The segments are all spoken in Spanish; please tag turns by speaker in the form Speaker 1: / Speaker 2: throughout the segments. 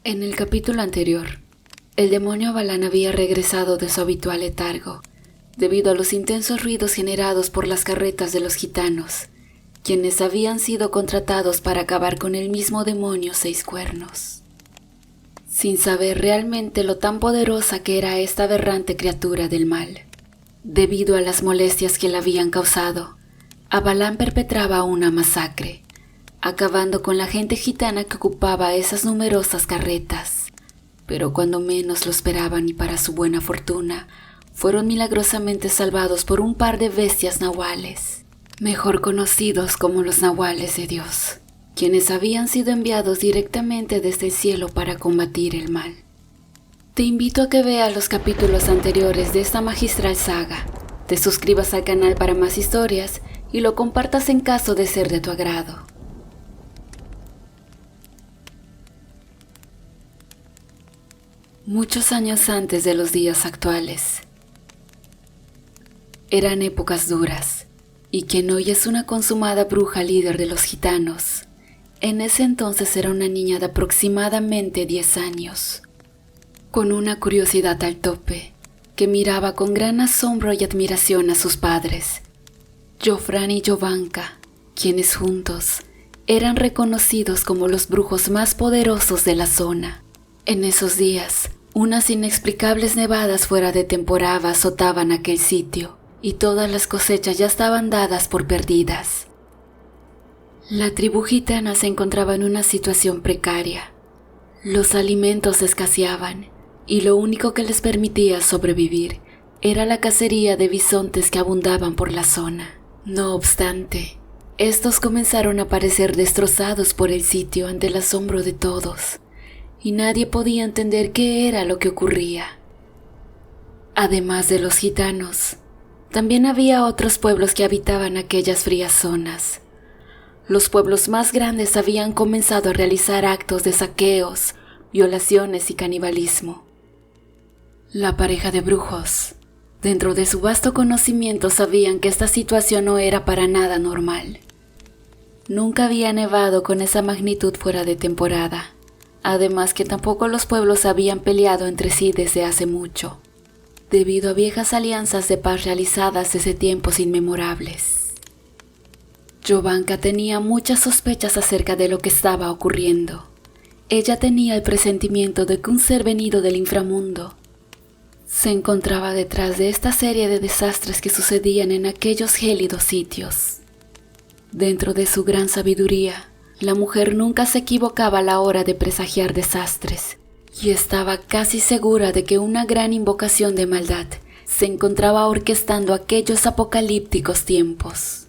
Speaker 1: En el capítulo anterior, el demonio Balán había regresado de su habitual letargo, debido a los intensos ruidos generados por las carretas de los gitanos, quienes habían sido contratados para acabar con el mismo demonio Seis Cuernos. Sin saber realmente lo tan poderosa que era esta aberrante criatura del mal, debido a las molestias que le habían causado, a Balán perpetraba una masacre, acabando con la gente gitana que ocupaba esas numerosas carretas. Pero cuando menos lo esperaban y para su buena fortuna, fueron milagrosamente salvados por un par de bestias nahuales, mejor conocidos como los nahuales de Dios, quienes habían sido enviados directamente desde el cielo para combatir el mal. Te invito a que veas los capítulos anteriores de esta magistral saga, te suscribas al canal para más historias y lo compartas en caso de ser de tu agrado. Muchos años antes de los días actuales. Eran épocas duras, y quien hoy es una consumada bruja líder de los gitanos, en ese entonces era una niña de aproximadamente 10 años, con una curiosidad al tope, que miraba con gran asombro y admiración a sus padres, Jofran y Jovanka, quienes juntos eran reconocidos como los brujos más poderosos de la zona. En esos días, unas inexplicables nevadas fuera de temporada azotaban aquel sitio, y todas las cosechas ya estaban dadas por perdidas. La tribu gitana se encontraba en una situación precaria. Los alimentos escaseaban, y lo único que les permitía sobrevivir era la cacería de bisontes que abundaban por la zona. No obstante, estos comenzaron a parecer destrozados por el sitio ante el asombro de todos, y nadie podía entender qué era lo que ocurría. Además de los gitanos, también había otros pueblos que habitaban aquellas frías zonas. Los pueblos más grandes habían comenzado a realizar actos de saqueos, violaciones y canibalismo. La pareja de brujos, dentro de su vasto conocimiento, sabían que esta situación no era para nada normal. Nunca había nevado con esa magnitud fuera de temporada. Además que tampoco los pueblos habían peleado entre sí desde hace mucho, debido a viejas alianzas de paz realizadas desde tiempos inmemorables. Jovanka tenía muchas sospechas acerca de lo que estaba ocurriendo. Ella tenía el presentimiento de que un ser venido del inframundo se encontraba detrás de esta serie de desastres que sucedían en aquellos gélidos sitios. Dentro de su gran sabiduría, la mujer nunca se equivocaba a la hora de presagiar desastres, y estaba casi segura de que una gran invocación de maldad se encontraba orquestando aquellos apocalípticos tiempos.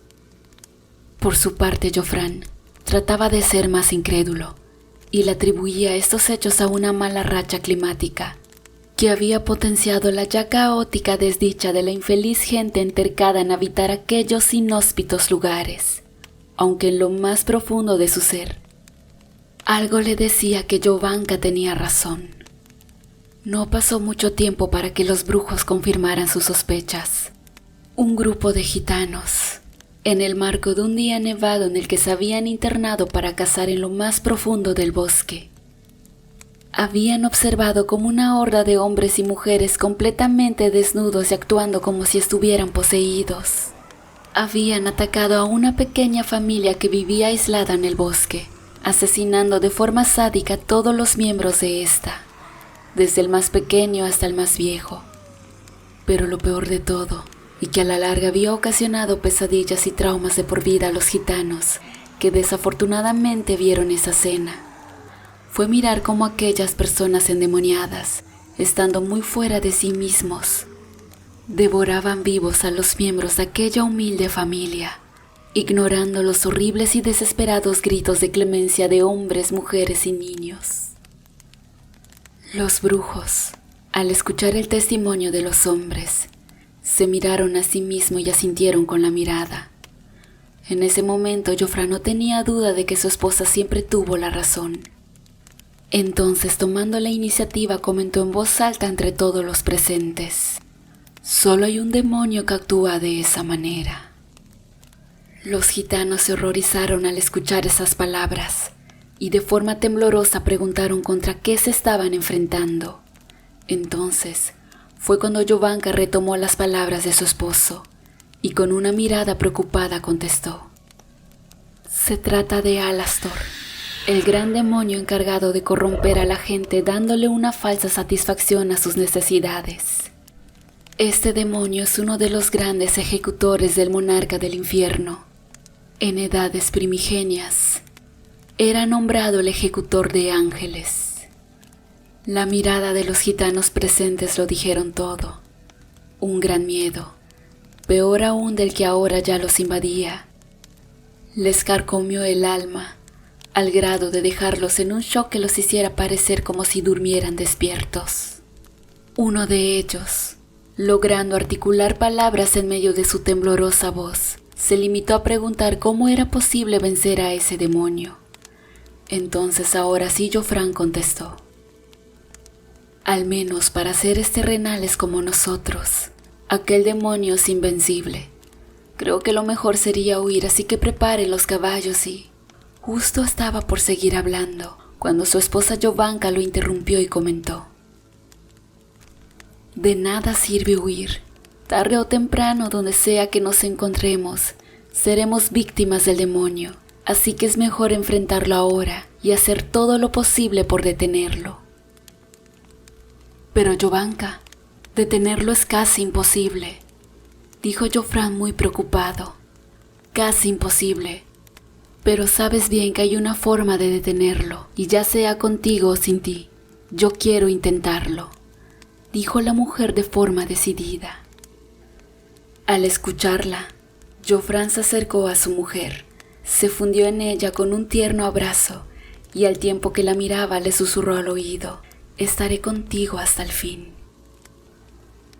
Speaker 1: Por su parte, Jofran trataba de ser más incrédulo, y le atribuía estos hechos a una mala racha climática, que había potenciado la ya caótica desdicha de la infeliz gente entercada en habitar aquellos inhóspitos lugares. Aunque en lo más profundo de su ser, algo le decía que Jovanka tenía razón. No pasó mucho tiempo para que los brujos confirmaran sus sospechas. Un grupo de gitanos, en el marco de un día nevado en el que se habían internado para cazar en lo más profundo del bosque, habían observado como una horda de hombres y mujeres completamente desnudos y actuando como si estuvieran poseídos. Habían atacado a una pequeña familia que vivía aislada en el bosque, asesinando de forma sádica a todos los miembros de esta, desde el más pequeño hasta el más viejo. Pero lo peor de todo, y que a la larga había ocasionado pesadillas y traumas de por vida a los gitanos que desafortunadamente vieron esa escena, fue mirar cómo aquellas personas endemoniadas, estando muy fuera de sí mismos, devoraban vivos a los miembros de aquella humilde familia, ignorando los horribles y desesperados gritos de clemencia de hombres, mujeres y niños. Los brujos, al escuchar el testimonio de los hombres, se miraron a sí mismos y asintieron con la mirada. En ese momento, Jofran no tenía duda de que su esposa siempre tuvo la razón. Entonces, tomando la iniciativa, comentó en voz alta entre todos los presentes: solo hay un demonio que actúa de esa manera. Los gitanos se horrorizaron al escuchar esas palabras, y de forma temblorosa preguntaron contra qué se estaban enfrentando. Entonces fue cuando Jovanka retomó las palabras de su esposo y con una mirada preocupada contestó: se trata de Alastor, el gran demonio encargado de corromper a la gente dándole una falsa satisfacción a sus necesidades. Este demonio es uno de los grandes ejecutores del monarca del infierno. En edades primigenias, era nombrado el ejecutor de ángeles. La mirada de los gitanos presentes lo dijeron todo. Un gran miedo, peor aún del que ahora ya los invadía, les carcomió el alma al grado de dejarlos en un shock que los hiciera parecer como si durmieran despiertos. Uno de ellos, logrando articular palabras en medio de su temblorosa voz, se limitó a preguntar cómo era posible vencer a ese demonio. Entonces ahora sí Jofran contestó: al menos para seres terrenales como nosotros, aquel demonio es invencible. Creo que lo mejor sería huir, así que preparen los caballos y... Justo estaba por seguir hablando, cuando su esposa Jovanka lo interrumpió y comentó: de nada sirve huir. Tarde o temprano, donde sea que nos encontremos, seremos víctimas del demonio, así que es mejor enfrentarlo ahora y hacer todo lo posible por detenerlo. Pero Jovanka, detenerlo es casi imposible, dijo Jofran muy preocupado. Casi imposible, pero sabes bien que hay una forma de detenerlo, y ya sea contigo o sin ti, yo quiero intentarlo, dijo la mujer de forma decidida. Al escucharla, Jofran se acercó a su mujer, se fundió en ella con un tierno abrazo y al tiempo que la miraba le susurró al oído: estaré contigo hasta el fin.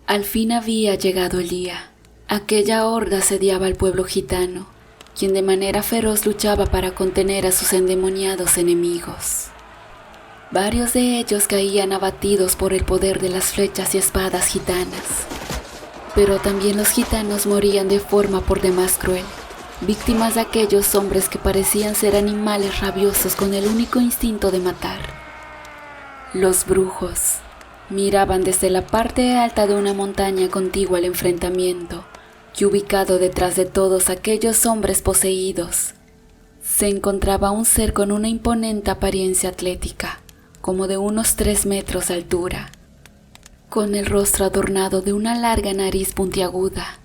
Speaker 1: Al fin había llegado el día. Aquella horda asediaba al pueblo gitano, quien de manera feroz luchaba para contener a sus endemoniados enemigos. Varios de ellos caían abatidos por el poder de las flechas y espadas gitanas. Pero también los gitanos morían de forma por demás cruel, víctimas de aquellos hombres que parecían ser animales rabiosos con el único instinto de matar. Los brujos miraban desde la parte alta de una montaña contigua al enfrentamiento, que ubicado detrás de todos aquellos hombres poseídos, se encontraba un ser con una imponente apariencia atlética, como de unos 3 metros de altura, con el rostro adornado de una larga nariz puntiaguda,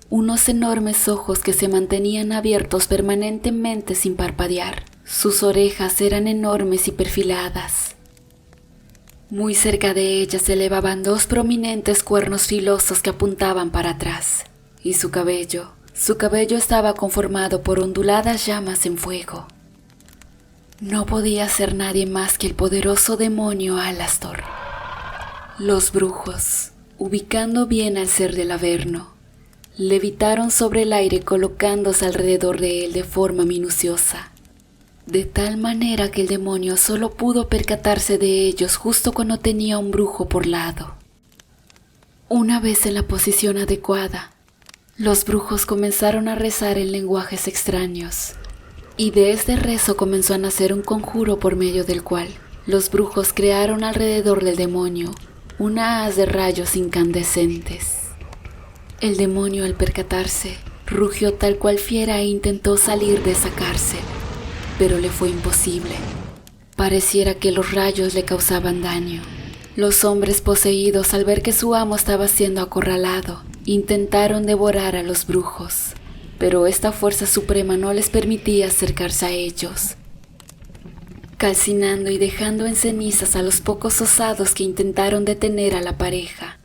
Speaker 1: unos enormes ojos que se mantenían abiertos permanentemente sin parpadear. Sus orejas eran enormes y perfiladas. Muy cerca de ellas se elevaban 2 prominentes cuernos filosos que apuntaban para atrás, y su cabello estaba conformado por onduladas llamas en fuego. No podía ser nadie más que el poderoso demonio Alastor. Los brujos, ubicando bien al ser del Averno, levitaron sobre el aire colocándose alrededor de él de forma minuciosa, de tal manera que el demonio solo pudo percatarse de ellos justo cuando tenía un brujo por lado. Una vez en la posición adecuada, los brujos comenzaron a rezar en lenguajes extraños, y de este rezo comenzó a nacer un conjuro por medio del cual los brujos crearon alrededor del demonio una haz de rayos incandescentes. El demonio, al percatarse, rugió tal cual fiera e intentó salir de esa cárcel, pero le fue imposible. Pareciera que los rayos le causaban daño. Los hombres poseídos, al ver que su amo estaba siendo acorralado, intentaron devorar a los brujos, pero esta fuerza suprema no les permitía acercarse a ellos, calcinando y dejando en cenizas a los pocos osados que intentaron detener a la pareja.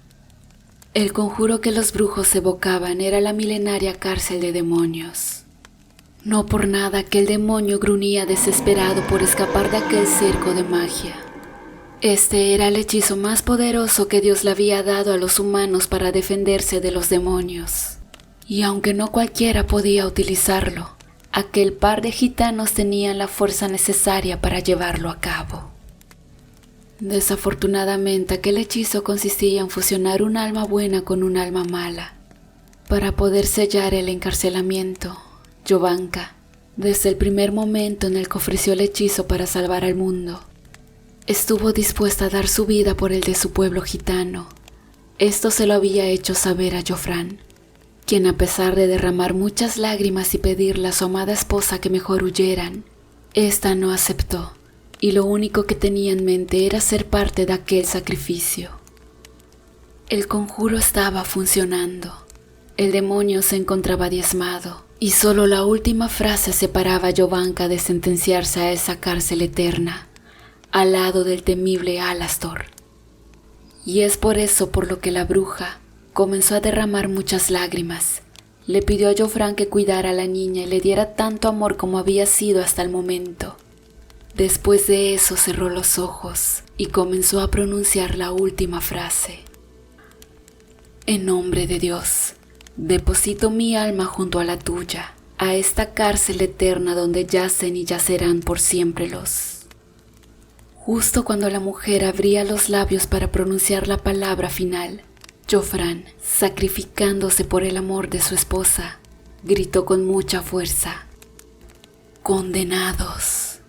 Speaker 1: El conjuro que los brujos evocaban era la milenaria cárcel de demonios. No por nada aquel demonio gruñía desesperado por escapar de aquel cerco de magia. Este era el hechizo más poderoso que Dios le había dado a los humanos para defenderse de los demonios. Y aunque no cualquiera podía utilizarlo, aquel par de gitanos tenían la fuerza necesaria para llevarlo a cabo. Desafortunadamente, aquel hechizo consistía en fusionar un alma buena con un alma mala. Para poder sellar el encarcelamiento, Jovanka Desde el primer momento en el que ofreció el hechizo para salvar al mundo, estuvo dispuesta a dar su vida por el de su pueblo gitano. Esto se lo había hecho saber a Jofran, quien, a pesar de derramar muchas lágrimas y pedirle a su amada esposa que mejor huyeran, ésta no aceptó, y lo único que tenía en mente era ser parte de aquel sacrificio. El conjuro estaba funcionando. El demonio se encontraba diezmado, y solo la última frase separaba a Jovanka de sentenciarse a esa cárcel eterna, al lado del temible Alastor. Y es por eso por lo que la bruja comenzó a derramar muchas lágrimas. Le pidió a Jofran que cuidara a la niña y le diera tanto amor como había sido hasta el momento. Después de eso cerró los ojos y comenzó a pronunciar la última frase. En nombre de Dios, deposito mi alma junto a la tuya, a esta cárcel eterna donde yacen y yacerán por siempre los. Justo cuando la mujer abría los labios para pronunciar la palabra final, Jofran, sacrificándose por el amor de su esposa, gritó con mucha fuerza: ¡Condenados!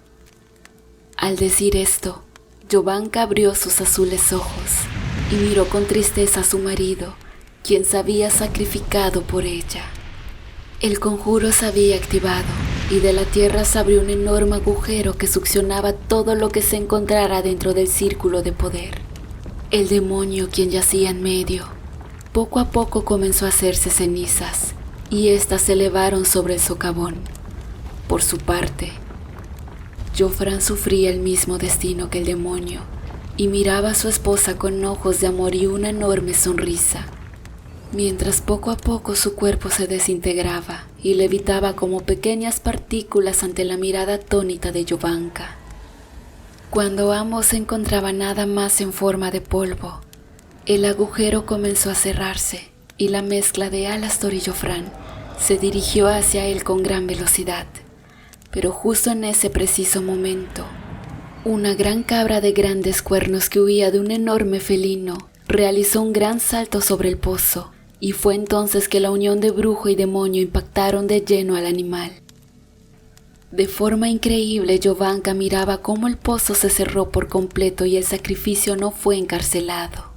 Speaker 1: Al decir esto, Jovanka abrió sus azules ojos y miró con tristeza a su marido, quien se había sacrificado por ella. El conjuro se había activado y de la tierra se abrió un enorme agujero que succionaba todo lo que se encontrara dentro del círculo de poder. El demonio, quien yacía en medio, poco a poco comenzó a hacerse cenizas y éstas se elevaron sobre el socavón. Por su parte, Jofran sufría el mismo destino que el demonio y miraba a su esposa con ojos de amor y una enorme sonrisa, mientras poco a poco su cuerpo se desintegraba y levitaba como pequeñas partículas ante la mirada atónita de Jovanka. Cuando ambos se encontraban nada más en forma de polvo, el agujero comenzó a cerrarse y la mezcla de Alastor y Jofran se dirigió hacia él con gran velocidad. Pero justo en ese preciso momento, una gran cabra de grandes cuernos que huía de un enorme felino realizó un gran salto sobre el pozo, y fue entonces que la unión de brujo y demonio impactaron de lleno al animal. De forma increíble, Jovanka miraba cómo el pozo se cerró por completo y el sacrificio no fue encarcelado.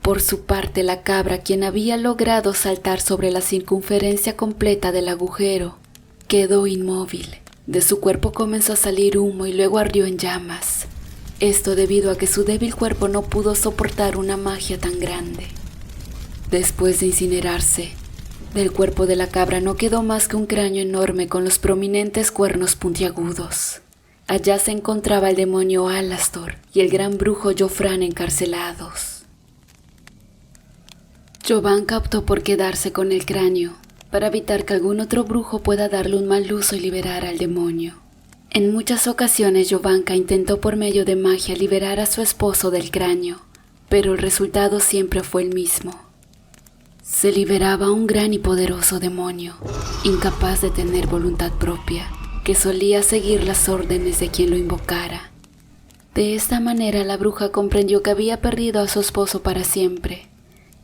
Speaker 1: Por su parte, la cabra, quien había logrado saltar sobre la circunferencia completa del agujero, quedó inmóvil. De su cuerpo comenzó a salir humo y luego ardió en llamas. Esto debido a que su débil cuerpo no pudo soportar una magia tan grande. Después de incinerarse, del cuerpo de la cabra no quedó más que un cráneo enorme con los prominentes cuernos puntiagudos. Allá se encontraba el demonio Alastor y el gran brujo Jofran encarcelados. Jovanka optó por quedarse con el cráneo para evitar que algún otro brujo pueda darle un mal uso y liberar al demonio. En muchas ocasiones Jovanka intentó por medio de magia liberar a su esposo del cráneo, pero el resultado siempre fue el mismo. Se liberaba un gran y poderoso demonio, incapaz de tener voluntad propia, que solía seguir las órdenes de quien lo invocara. De esta manera la bruja comprendió que había perdido a su esposo para siempre,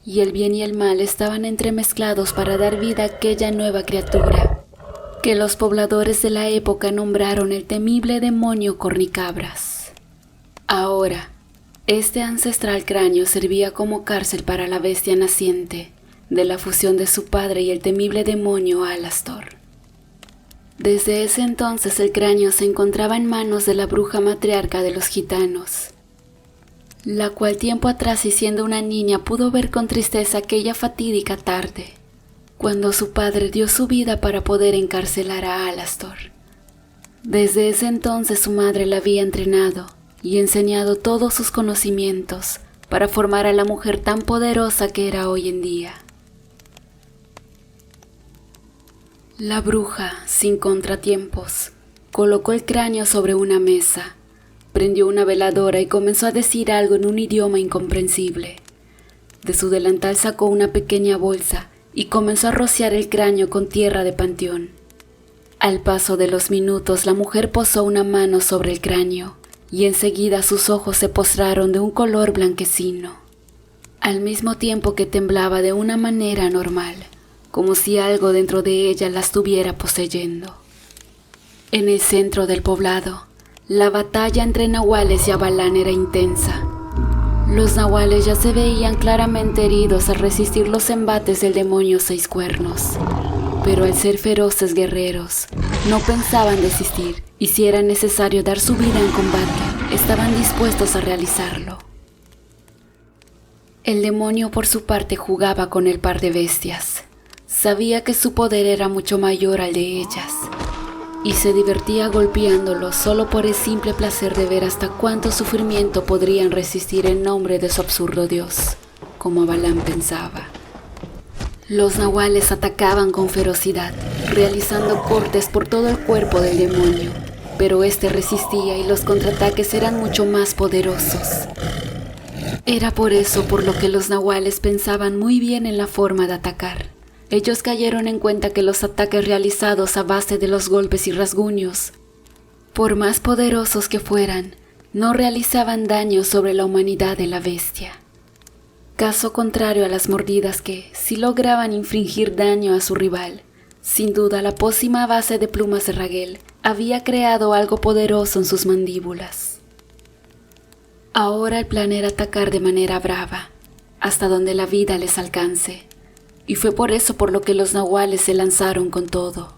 Speaker 1: y el bien y el mal estaban entremezclados para dar vida a aquella nueva criatura, que los pobladores de la época nombraron el temible demonio Cornicabras. Ahora, este ancestral cráneo servía como cárcel para la bestia naciente, de la fusión de su padre y el temible demonio Alastor. Desde ese entonces el cráneo se encontraba en manos de la bruja matriarca de los gitanos, la cual tiempo atrás y siendo una niña pudo ver con tristeza aquella fatídica tarde, cuando su padre dio su vida para poder encarcelar a Alastor. Desde ese entonces su madre la había entrenado y enseñado todos sus conocimientos para formar a la mujer tan poderosa que era hoy en día. La bruja, sin contratiempos, colocó el cráneo sobre una mesa, prendió una veladora y comenzó a decir algo en un idioma incomprensible. De su delantal sacó una pequeña bolsa y comenzó a rociar el cráneo con tierra de panteón. Al paso de los minutos, la mujer posó una mano sobre el cráneo y enseguida sus ojos se postraron de un color blanquecino, al mismo tiempo que temblaba de una manera anormal, como si algo dentro de ella la estuviera poseyendo. En el centro del poblado, la batalla entre nahuales y Avalán era intensa. Los nahuales ya se veían claramente heridos al resistir los embates del demonio Seis Cuernos, pero al ser feroces guerreros, no pensaban desistir y si era necesario dar su vida en combate, estaban dispuestos a realizarlo. El demonio por su parte jugaba con el par de bestias. Sabía que su poder era mucho mayor al de ellas y se divertía golpeándolos solo por el simple placer de ver hasta cuánto sufrimiento podrían resistir en nombre de su absurdo dios, como Avalán pensaba. Los nahuales atacaban con ferocidad, realizando cortes por todo el cuerpo del demonio, pero este resistía y los contraataques eran mucho más poderosos. Era por eso por lo que los nahuales pensaban muy bien en la forma de atacar. Ellos cayeron en cuenta que los ataques realizados a base de los golpes y rasguños, por más poderosos que fueran, no realizaban daño sobre la humanidad de la bestia. Caso contrario a las mordidas que, si lograban infligir daño a su rival, sin duda la pócima base de plumas de Raguel había creado algo poderoso en sus mandíbulas. Ahora el plan era atacar de manera brava, hasta donde la vida les alcance. Y fue por eso por lo que los nahuales se lanzaron con todo.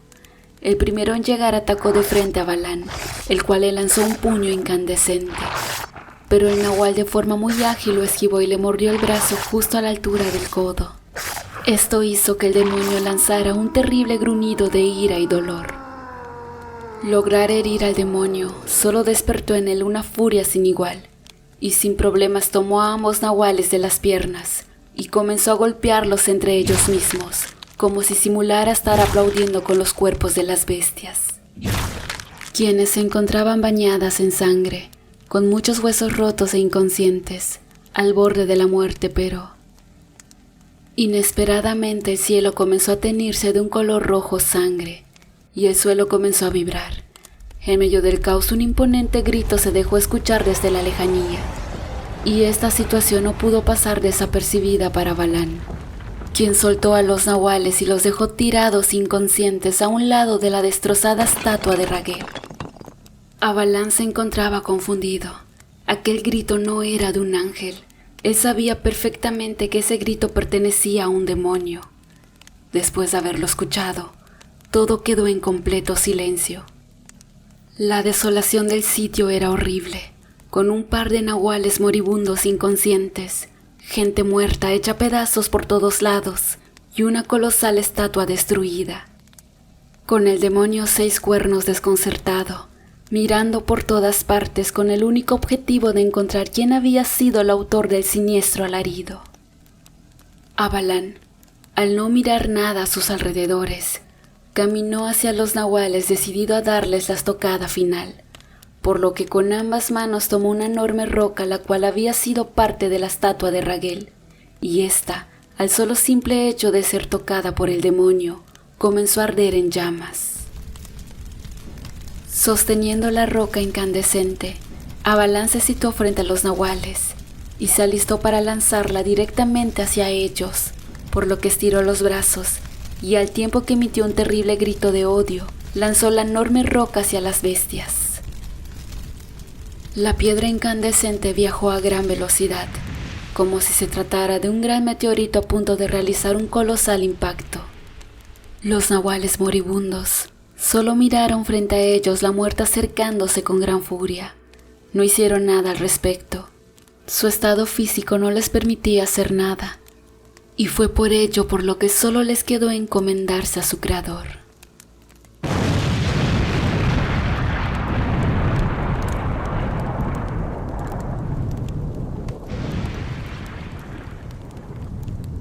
Speaker 1: El primero en llegar atacó de frente a Avalán, el cual le lanzó un puño incandescente. Pero el nahual de forma muy ágil lo esquivó y le mordió el brazo justo a la altura del codo. Esto hizo que el demonio lanzara un terrible gruñido de ira y dolor. Lograr herir al demonio solo despertó en él una furia sin igual, y sin problemas tomó a ambos nahuales de las piernas, y comenzó a golpearlos entre ellos mismos, como si simulara estar aplaudiendo con los cuerpos de las bestias, quienes se encontraban bañadas en sangre, con muchos huesos rotos e inconscientes, al borde de la muerte, pero inesperadamente el cielo comenzó a teñirse de un color rojo sangre, y el suelo comenzó a vibrar. En medio del caos un imponente grito se dejó escuchar desde la lejanía, y esta situación no pudo pasar desapercibida para Avalán, quien soltó a los nahuales y los dejó tirados inconscientes a un lado de la destrozada estatua de Raguel. Avalán se encontraba confundido. Aquel grito no era de un ángel. Él sabía perfectamente que ese grito pertenecía a un demonio. Después de haberlo escuchado, todo quedó en completo silencio. La desolación del sitio era horrible, con un par de nahuales moribundos inconscientes, gente muerta hecha pedazos por todos lados y una colosal estatua destruida. Con el demonio Seis Cuernos desconcertado, mirando por todas partes con el único objetivo de encontrar quién había sido el autor del siniestro alarido. Avalán, al no mirar nada a sus alrededores, caminó hacia los nahuales decidido a darles la estocada final, por lo que con ambas manos tomó una enorme roca la cual había sido parte de la estatua de Raguel, y ésta, al solo simple hecho de ser tocada por el demonio, comenzó a arder en llamas. Sosteniendo la roca incandescente, Avalán se situó frente a los nahuales y se alistó para lanzarla directamente hacia ellos, por lo que estiró los brazos y al tiempo que emitió un terrible grito de odio, lanzó la enorme roca hacia las bestias. La piedra incandescente viajó a gran velocidad, como si se tratara de un gran meteorito a punto de realizar un colosal impacto. Los nahuales moribundos solo miraron frente a ellos la muerte acercándose con gran furia. No hicieron nada al respecto. Su estado físico no les permitía hacer nada, y fue por ello por lo que solo les quedó encomendarse a su creador.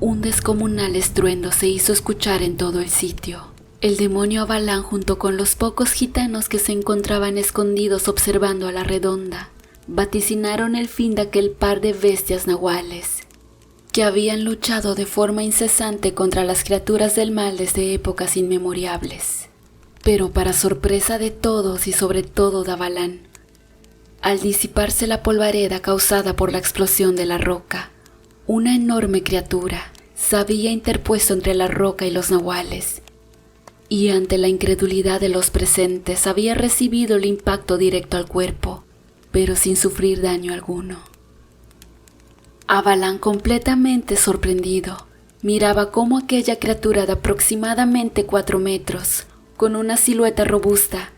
Speaker 1: Un descomunal estruendo se hizo escuchar en todo el sitio. El demonio Avalán, junto con los pocos gitanos que se encontraban escondidos observando a la redonda, vaticinaron el fin de aquel par de bestias nahuales, que habían luchado de forma incesante contra las criaturas del mal desde épocas inmemorables. Pero para sorpresa de todos y sobre todo de Avalán, al disiparse la polvareda causada por la explosión de la roca, una enorme criatura se había interpuesto entre la roca y los nahuales, y ante la incredulidad de los presentes había recibido el impacto directo al cuerpo, pero sin sufrir daño alguno. Avalán, completamente sorprendido, miraba cómo aquella criatura de aproximadamente 4 metros, con una silueta robusta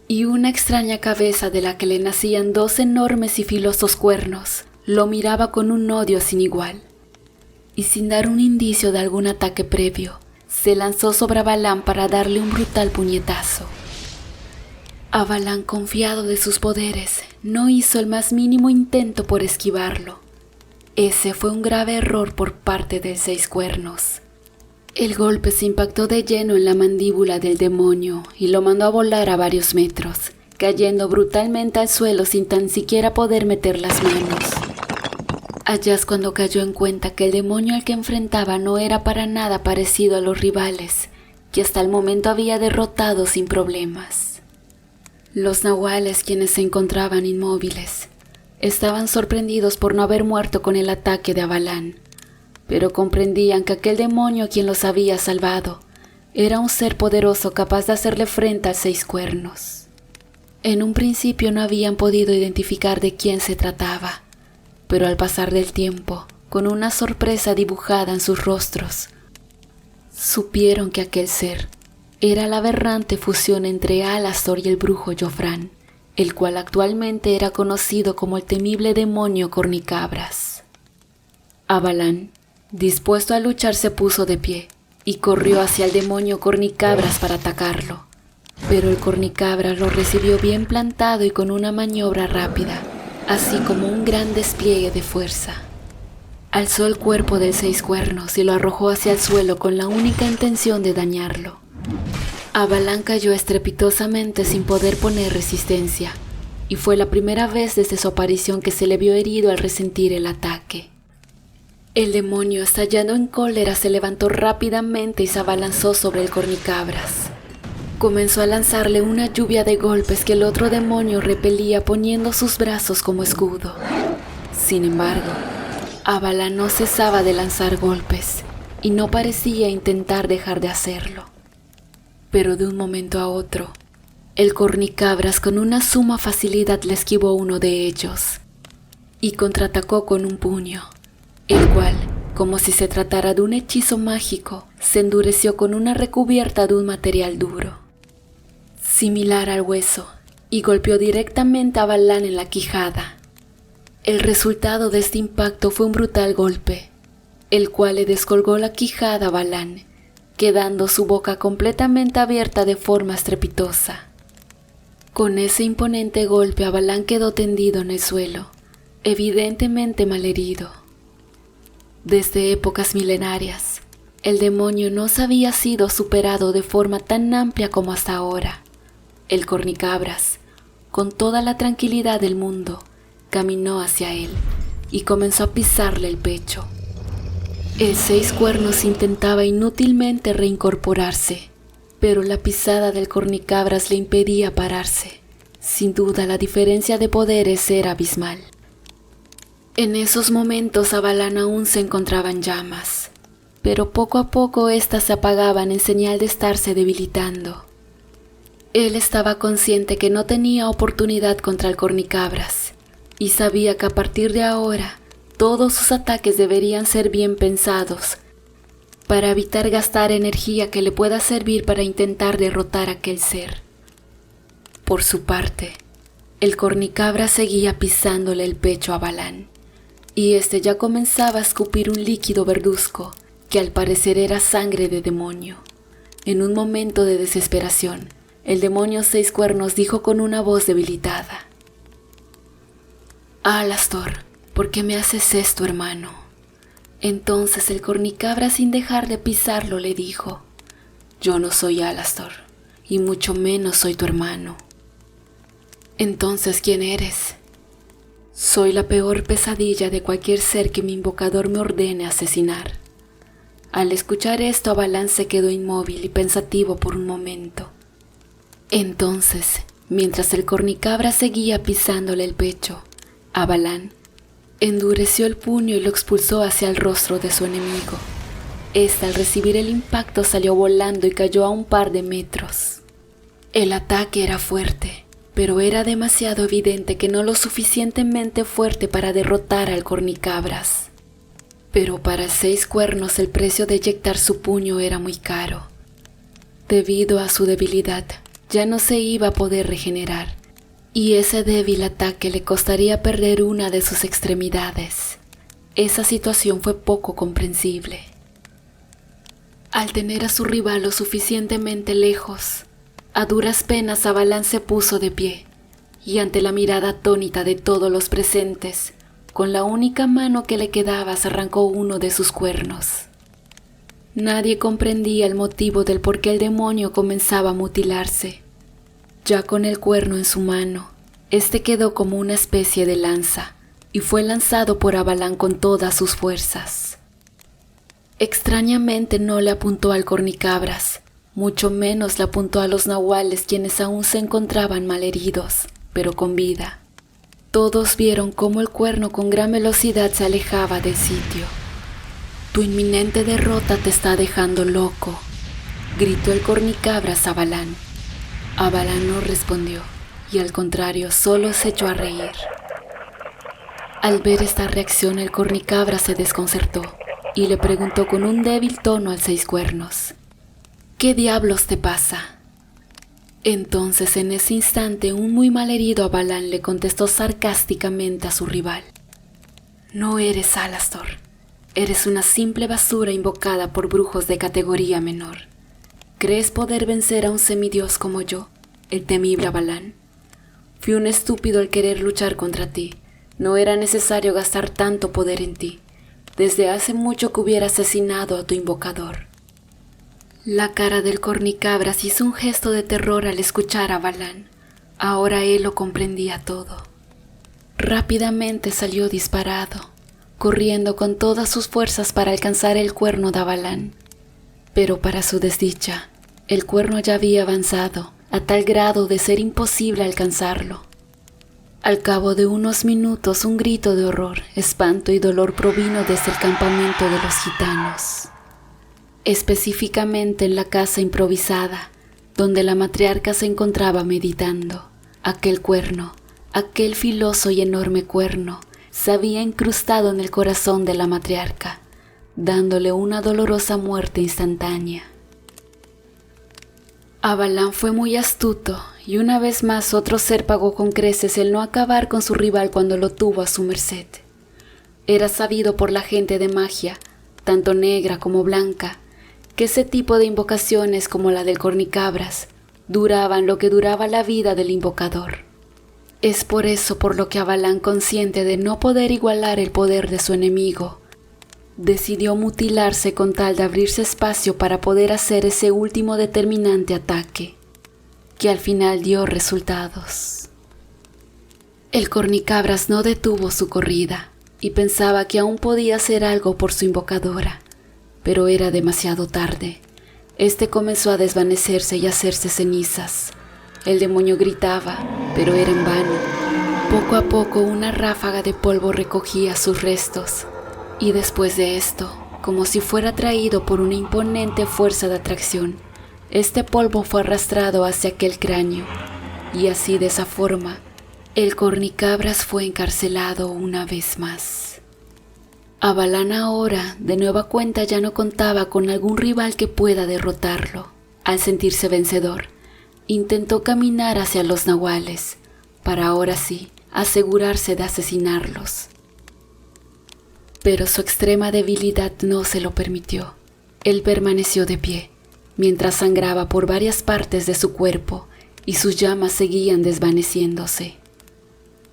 Speaker 1: y una extraña cabeza de la que le nacían 2 enormes y filosos cuernos, lo miraba con un odio sin igual. Y sin dar un indicio de algún ataque previo, se lanzó sobre Avalán para darle un brutal puñetazo. Avalán, confiado de sus poderes, no hizo el más mínimo intento por esquivarlo. Ese fue un grave error por parte del 6 cuernos. El golpe se impactó de lleno en la mandíbula del demonio y lo mandó a volar a varios metros, cayendo brutalmente al suelo sin tan siquiera poder meter las manos. Allá es cuando cayó en cuenta que el demonio al que enfrentaba no era para nada parecido a los rivales, que hasta el momento había derrotado sin problemas. Los nahuales, quienes se encontraban inmóviles, estaban sorprendidos por no haber muerto con el ataque de Avalán, pero comprendían que aquel demonio quien los había salvado era un ser poderoso capaz de hacerle frente al 6 cuernos. En un principio no habían podido identificar de quién se trataba, pero al pasar del tiempo, con una sorpresa dibujada en sus rostros, supieron que aquel ser era la aberrante fusión entre Alastor y el brujo Jofrán, el cual actualmente era conocido como el temible demonio Cornicabras. Avalán, dispuesto a luchar, se puso de pie y corrió hacia el demonio Cornicabras para atacarlo, pero el Cornicabras lo recibió bien plantado y con una maniobra rápida, así como un gran despliegue de fuerza. Alzó el cuerpo del 6 cuernos y lo arrojó hacia el suelo con la única intención de dañarlo. Avalán cayó estrepitosamente sin poder poner resistencia, y fue la primera vez desde su aparición que se le vio herido al resentir el ataque. El demonio, estallando en cólera, se levantó rápidamente y se abalanzó sobre el Cornicabras. Comenzó a lanzarle una lluvia de golpes que el otro demonio repelía poniendo sus brazos como escudo. Sin embargo, Avalán no cesaba de lanzar golpes y no parecía intentar dejar de hacerlo. Pero de un momento a otro, el Cornicabras con una suma facilidad le esquivó uno de ellos y contraatacó con un puño, el cual, como si se tratara de un hechizo mágico, se endureció con una recubierta de un material duro, similar al hueso, y golpeó directamente a Avalán en la quijada. El resultado de este impacto fue un brutal golpe, el cual le descolgó la quijada a Avalán, quedando su boca completamente abierta de forma estrepitosa. Con ese imponente golpe, Avalán quedó tendido en el suelo, evidentemente malherido. Desde épocas milenarias, el demonio no había sido superado de forma tan amplia como hasta ahora. El Cornicabras, con toda la tranquilidad del mundo, caminó hacia él y comenzó a pisarle el pecho. El 6 cuernos intentaba inútilmente reincorporarse, pero la pisada del Cornicabras le impedía pararse. Sin duda, la diferencia de poderes era abismal. En esos momentos Avalán aún se encontraba en llamas, pero poco a poco éstas se apagaban en señal de estarse debilitando. Él estaba consciente que no tenía oportunidad contra el Cornicabras y sabía que a partir de ahora todos sus ataques deberían ser bien pensados para evitar gastar energía que le pueda servir para intentar derrotar a aquel ser. Por su parte, el Cornicabras seguía pisándole el pecho a Avalán, y este ya comenzaba a escupir un líquido verduzco que al parecer era sangre de demonio. En un momento de desesperación, el demonio 6 cuernos dijo con una voz debilitada: «Alastor, ¿por qué me haces esto, hermano?». Entonces el Cornicabras, sin dejar de pisarlo, le dijo: «Yo no soy Alastor, y mucho menos soy tu hermano». «Entonces, ¿quién eres?». «Soy la peor pesadilla de cualquier ser que mi invocador me ordene asesinar». Al escuchar esto, Avalán se quedó inmóvil y pensativo por un momento. Entonces, mientras el Cornicabras seguía pisándole el pecho, Avalán endureció el puño y lo expulsó hacia el rostro de su enemigo. Esta, al recibir el impacto, salió volando y cayó a un par de metros. El ataque era fuerte, pero era demasiado evidente que no lo suficientemente fuerte para derrotar al cornicabras. Pero para el Seis Cuernos el precio de eyectar su puño era muy caro. Debido a su debilidad, ya no se iba a poder regenerar, y ese débil ataque le costaría perder una de sus extremidades. Esa situación fue poco comprensible. Al tener a su rival lo suficientemente lejos, a duras penas Avalán se puso de pie, y ante la mirada atónita de todos los presentes, con la única mano que le quedaba se arrancó uno de sus cuernos. Nadie comprendía el motivo del por qué el demonio comenzaba a mutilarse. Ya con el cuerno en su mano, este quedó como una especie de lanza, y fue lanzado por Avalán con todas sus fuerzas. Extrañamente no le apuntó al cornicabras, mucho menos le apuntó a los nahuales, quienes aún se encontraban malheridos, pero con vida. Todos vieron cómo el cuerno con gran velocidad se alejaba del sitio. «Tu inminente derrota te está dejando loco», gritó el cornicabras a Avalán. Avalán no respondió, y al contrario, solo se echó a reír. Al ver esta reacción, el cornicabras se desconcertó y le preguntó con un débil tono al Seis Cuernos: «¿Qué diablos te pasa?». Entonces, en ese instante, un muy malherido Avalán le contestó sarcásticamente a su rival: «No eres Alastor, eres una simple basura invocada por brujos de categoría menor. ¿Crees poder vencer a un semidios como yo, el temible Avalán? Fui un estúpido al querer luchar contra ti, no era necesario gastar tanto poder en ti. Desde hace mucho que hubiera asesinado a tu invocador». La cara del cornicabras hizo un gesto de terror al escuchar a Avalán. Ahora él lo comprendía todo. Rápidamente salió disparado, corriendo con todas sus fuerzas para alcanzar el cuerno de Avalán. Pero para su desdicha, el cuerno ya había avanzado a tal grado de ser imposible alcanzarlo. Al cabo de unos minutos, un grito de horror, espanto y dolor provino desde el campamento de los gitanos. Específicamente en la casa improvisada, donde la matriarca se encontraba meditando. Aquel cuerno, aquel filoso y enorme cuerno, se había incrustado en el corazón de la matriarca, dándole una dolorosa muerte instantánea. Avalán fue muy astuto, y una vez más otro ser pagó con creces el no acabar con su rival cuando lo tuvo a su merced. Era sabido por la gente de magia, tanto negra como blanca, que ese tipo de invocaciones como la del cornicabras duraban lo que duraba la vida del invocador. Es por eso por lo que Avalán, consciente de no poder igualar el poder de su enemigo, decidió mutilarse con tal de abrirse espacio para poder hacer ese último determinante ataque, que al final dio resultados. El cornicabras no detuvo su corrida y pensaba que aún podía hacer algo por su invocadora, pero era demasiado tarde. Este comenzó a desvanecerse y a hacerse cenizas. El demonio gritaba, pero era en vano. Poco a poco una ráfaga de polvo recogía sus restos, y después de esto, como si fuera atraído por una imponente fuerza de atracción, este polvo fue arrastrado hacia aquel cráneo, y así de esa forma, el cornicabras fue encarcelado una vez más. Avalán ahora, de nueva cuenta, ya no contaba con algún rival que pueda derrotarlo. Al sentirse vencedor, intentó caminar hacia los nahuales, para ahora sí asegurarse de asesinarlos. Pero su extrema debilidad no se lo permitió. Él permaneció de pie, mientras sangraba por varias partes de su cuerpo y sus llamas seguían desvaneciéndose.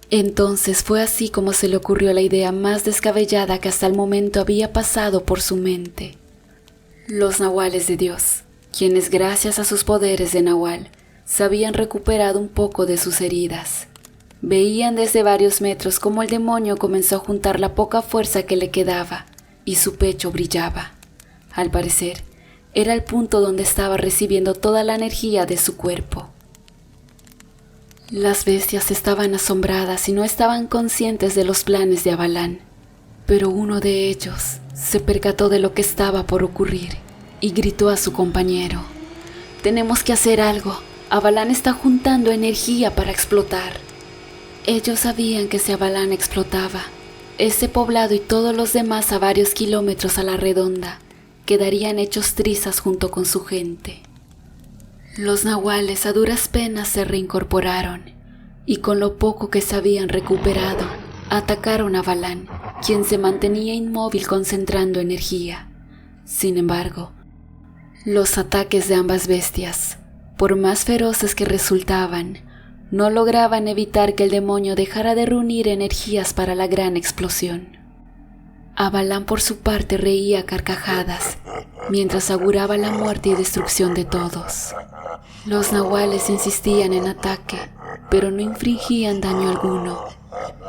Speaker 1: Entonces fue así como se le ocurrió la idea más descabellada que hasta el momento había pasado por su mente. Los nahuales de Dios, quienes gracias a sus poderes de nahual se habían recuperado un poco de sus heridas, veían desde varios metros cómo el demonio comenzó a juntar la poca fuerza que le quedaba y su pecho brillaba. Al parecer, era el punto donde estaba recibiendo toda la energía de su cuerpo. Las bestias estaban asombradas y no estaban conscientes de los planes de Avalán, pero uno de ellos, se percató de lo que estaba por ocurrir y gritó a su compañero: «Tenemos que hacer algo. Avalán está juntando energía para explotar». Ellos sabían que si Avalán explotaba, ese poblado y todos los demás a varios kilómetros a la redonda quedarían hechos trizas junto con su gente. Los nahuales a duras penas se reincorporaron y con lo poco que se habían recuperado, atacaron a Avalán, quien se mantenía inmóvil concentrando energía. Sin embargo, los ataques de ambas bestias, por más feroces que resultaban, no lograban evitar que el demonio dejara de reunir energías para la gran explosión. Avalán por su parte reía a carcajadas, mientras auguraba la muerte y destrucción de todos. Los nahuales insistían en ataque, pero no infligían daño alguno.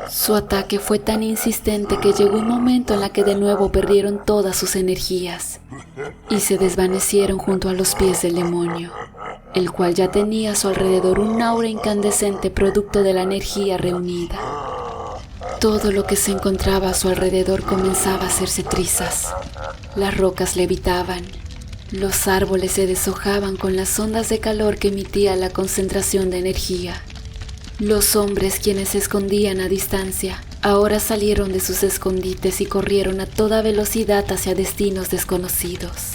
Speaker 1: Su ataque fue tan insistente que llegó un momento en la que de nuevo perdieron todas sus energías y se desvanecieron junto a los pies del demonio, el cual ya tenía a su alrededor un aura incandescente producto de la energía reunida. Todo lo que se encontraba a su alrededor comenzaba a hacerse trizas. Las rocas levitaban, los árboles se deshojaban con las ondas de calor que emitía la concentración de energía. Los hombres, quienes se escondían a distancia, ahora salieron de sus escondites y corrieron a toda velocidad hacia destinos desconocidos.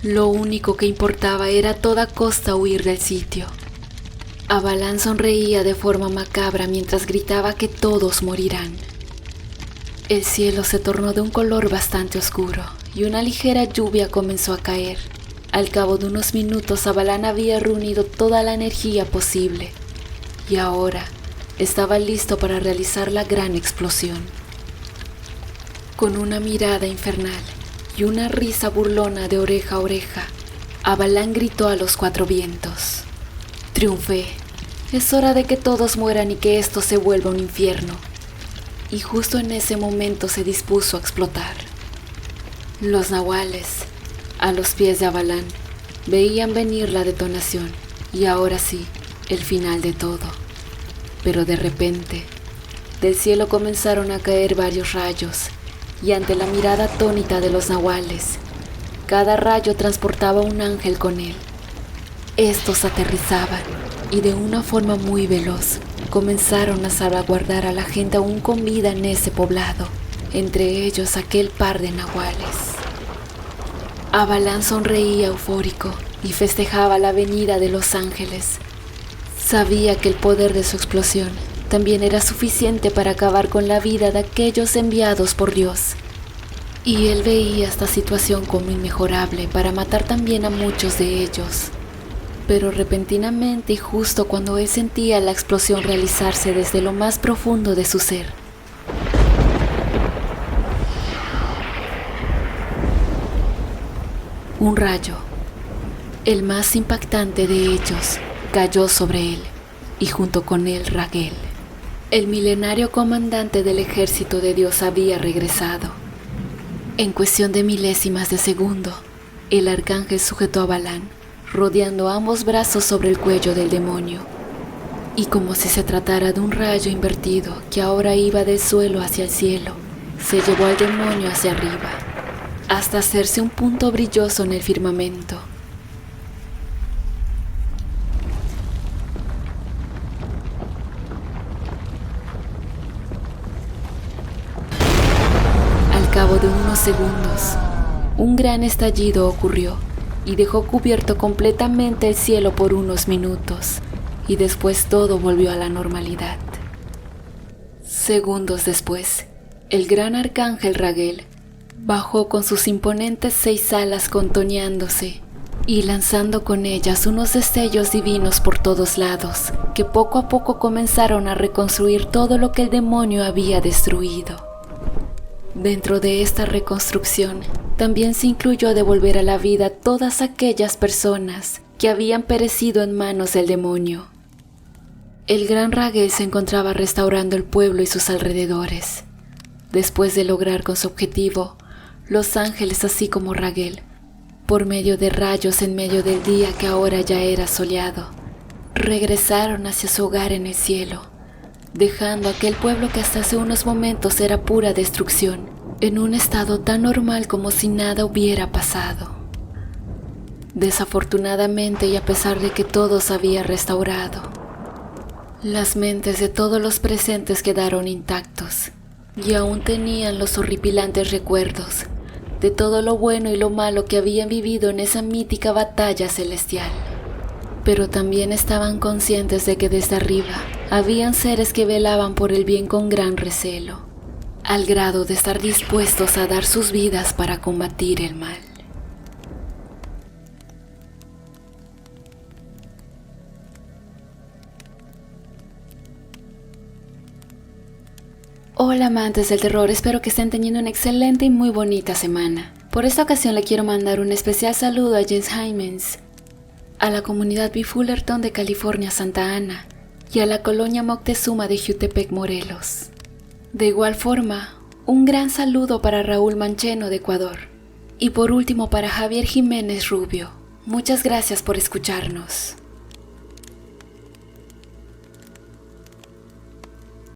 Speaker 1: Lo único que importaba era a toda costa huir del sitio. Avalán sonreía de forma macabra mientras gritaba que todos morirán. El cielo se tornó de un color bastante oscuro y una ligera lluvia comenzó a caer. Al cabo de unos minutos, Avalán había reunido toda la energía posible y ahora estaba listo para realizar la gran explosión. Con una mirada infernal y una risa burlona de oreja a oreja, Avalán gritó a los cuatro vientos: «Triunfé. Es hora de que todos mueran y que esto se vuelva un infierno». Y justo en ese momento se dispuso a explotar. Los nahuales, a los pies de Avalán, veían venir la detonación y ahora sí, el final de todo. Pero de repente, del cielo comenzaron a caer varios rayos y ante la mirada atónita de los nahuales, cada rayo transportaba un ángel con él. Estos aterrizaban y de una forma muy veloz comenzaron a salvaguardar a la gente aún con vida en ese poblado, entre ellos aquel par de nahuales. Avalán sonreía eufórico y festejaba la venida de los ángeles. Sabía que el poder de su explosión también era suficiente para acabar con la vida de aquellos enviados por Dios. Y él veía esta situación como inmejorable para matar también a muchos de ellos. Pero repentinamente y justo cuando él sentía la explosión realizarse desde lo más profundo de su ser, un rayo, el más impactante de ellos, cayó sobre él y junto con él Raguel. El milenario comandante del ejército de Dios había regresado. En cuestión de milésimas de segundo, el arcángel sujetó a Avalán, rodeando ambos brazos sobre el cuello del demonio, y como si se tratara de un rayo invertido que ahora iba del suelo hacia el cielo, se llevó al demonio hacia arriba, hasta hacerse un punto brilloso en el firmamento. Al cabo de unos segundos, un gran estallido ocurrió y dejó cubierto completamente el cielo por unos minutos, y después todo volvió a la normalidad. Segundos después, el gran arcángel Raguel bajó con sus imponentes 6 alas contoneándose y lanzando con ellas unos destellos divinos por todos lados, que poco a poco comenzaron a reconstruir todo lo que el demonio había destruido. Dentro de esta reconstrucción, también se incluyó devolver a la vida a todas aquellas personas que habían perecido en manos del demonio. El gran Raguel se encontraba restaurando el pueblo y sus alrededores. Después de lograr con su objetivo, los ángeles, así como Raguel, por medio de rayos en medio del día que ahora ya era soleado, regresaron hacia su hogar en el cielo, dejando aquel pueblo que hasta hace unos momentos era pura destrucción, en un estado tan normal como si nada hubiera pasado. Desafortunadamente, y a pesar de que todo se había restaurado, las mentes de todos los presentes quedaron intactos y aún tenían los horripilantes recuerdos de todo lo bueno y lo malo que habían vivido en esa mítica batalla celestial. Pero también estaban conscientes de que desde arriba habían seres que velaban por el bien con gran recelo, al grado de estar dispuestos a dar sus vidas para combatir el mal. Hola amantes del terror, espero que estén teniendo una excelente y muy bonita semana. Por esta ocasión le quiero mandar un especial saludo a James Hymens, a la comunidad B. Fullerton de California, Santa Ana, y a la colonia Moctezuma de Jutepec, Morelos. De igual forma, un gran saludo para Raúl Mancheno de Ecuador. Y por último para Javier Jiménez Rubio. Muchas gracias por escucharnos.